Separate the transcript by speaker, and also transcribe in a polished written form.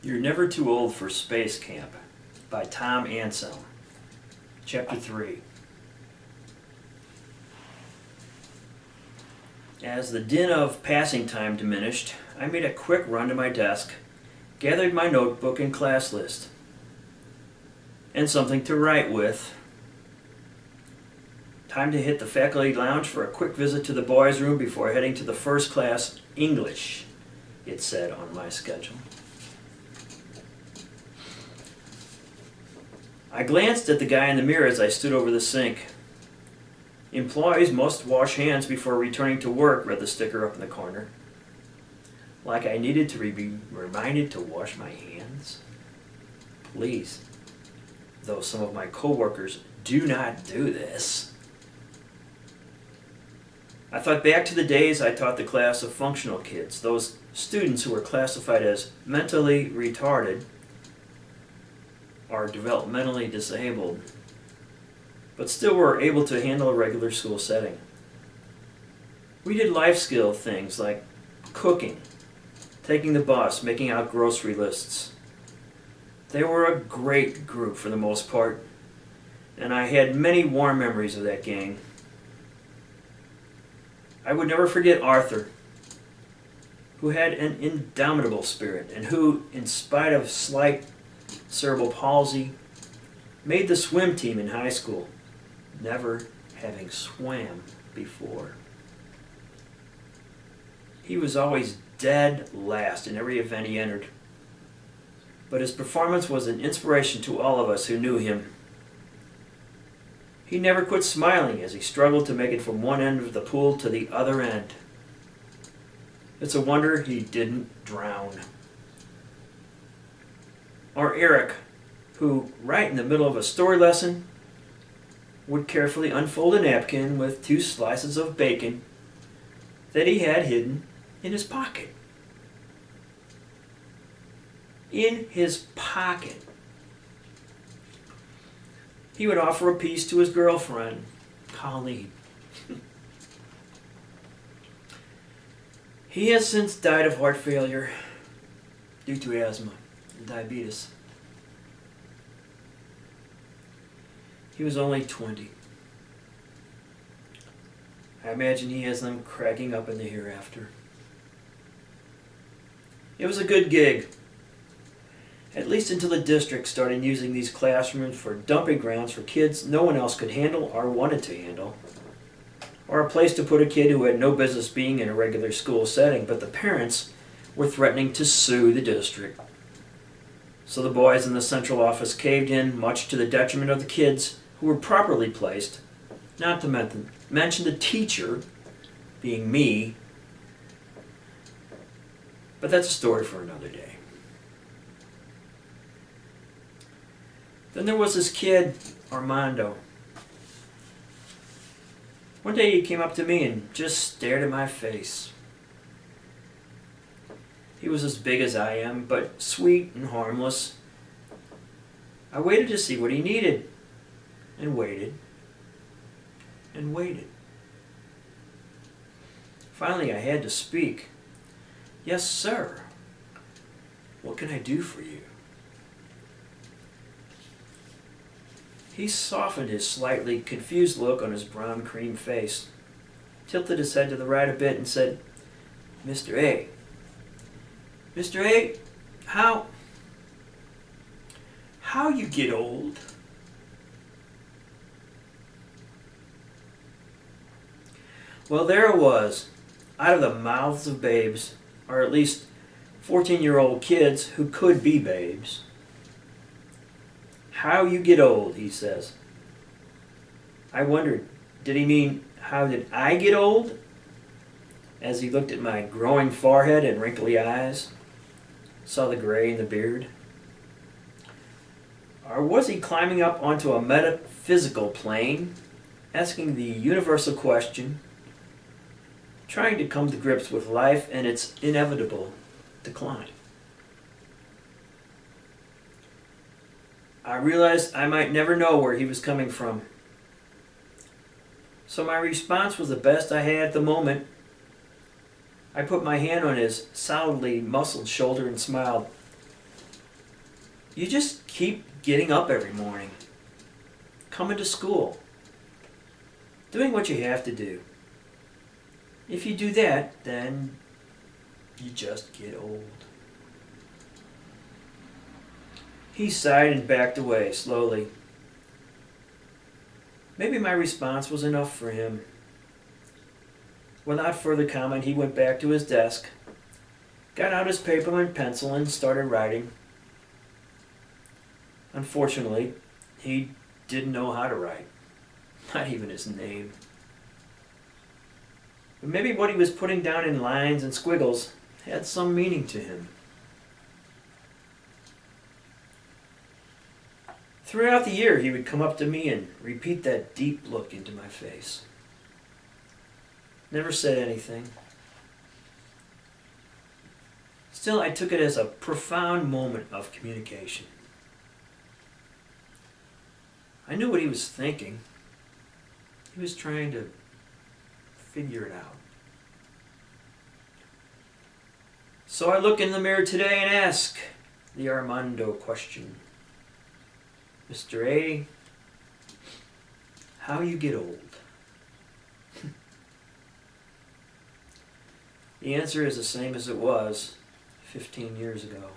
Speaker 1: You're Never Too Old for Space Camp by Tom Anselm. Chapter 3. As the din of passing time diminished, I made a quick run to my desk, gathered my notebook and class list, and something to write with. Time to hit the faculty lounge for a quick visit to the boys' room before heading to the first class English, it said on my schedule. I glanced at the guy in the mirror as I stood over the sink. Employees must wash hands before returning to work, read the sticker up in the corner. Like I needed to be reminded to wash my hands. Please, though some of my coworkers do not do this. I thought back to the days I taught the class of functional kids, those students who were classified as mentally retarded or developmentally disabled, but still were able to handle a regular school setting. We did life skill things like cooking, taking the bus, making out grocery lists. They were a great group for the most part, and I had many warm memories of that gang. I would never forget Arthur, who had an indomitable spirit and who, in spite of slight cerebral palsy, made the swim team in high school, never having swam before. He was always dead last in every event he entered, but his performance was an inspiration to all of us who knew him. He never quit smiling as he struggled to make it from one end of the pool to the other end. It's a wonder he didn't drown. Or Eric, who, right in the middle of a story lesson, would carefully unfold a napkin with 2 slices of bacon that he had hidden in his pocket. In his pocket. He would offer a piece to his girlfriend, Colleen. He has since died of heart failure due to asthma and diabetes. He was only 20. I imagine he has them cracking up in the hereafter. It was a good gig, at least until the district started using these classrooms for dumping grounds for kids no one else could handle or wanted to handle, or a place to put a kid who had no business being in a regular school setting, but the parents were threatening to sue the district. So the boys in the central office caved in, much to the detriment of the kids who were properly placed, not to mention the teacher, being me. But that's a story for another day. Then there was this kid, Armando. One day he came up to me and just stared at my face. He was as big as I am, but sweet and harmless. I waited to see what he needed, and waited, and waited. Finally, I had to speak. "Yes, sir. What can I do for you?" He softened his slightly confused look on his brown cream face, tilted his head to the right a bit, and said, "Mr. A. Mr. A, how you get old?" Well, there it was, out of the mouths of babes, or at least 14-year-old kids who could be babes. "How you get old," he says. I wondered, did he mean, how did I get old? As he looked at my growing forehead and wrinkly eyes, saw the gray in the beard. Or was he climbing up onto a metaphysical plane, asking the universal question, trying to come to grips with life and its inevitable decline? I realized I might never know where he was coming from. So my response was the best I had at the moment. I put my hand on his solidly muscled shoulder and smiled. You just keep getting up every morning, coming to school, doing what you have to do. If you do that, then you just get old. He sighed and backed away slowly. Maybe my response was enough for him. Without further comment, he went back to his desk, got out his paper and pencil, and started writing. Unfortunately, he didn't know how to write, not even his name. But maybe what he was putting down in lines and squiggles had some meaning to him. Throughout the year, he would come up to me and repeat that deep look into my face. Never said anything. Still, I took it as a profound moment of communication. I knew what he was thinking. He was trying to figure it out. So I look in the mirror today and ask the Armando question. Mr. A, how you get old? The answer is the same as it was 15 years ago.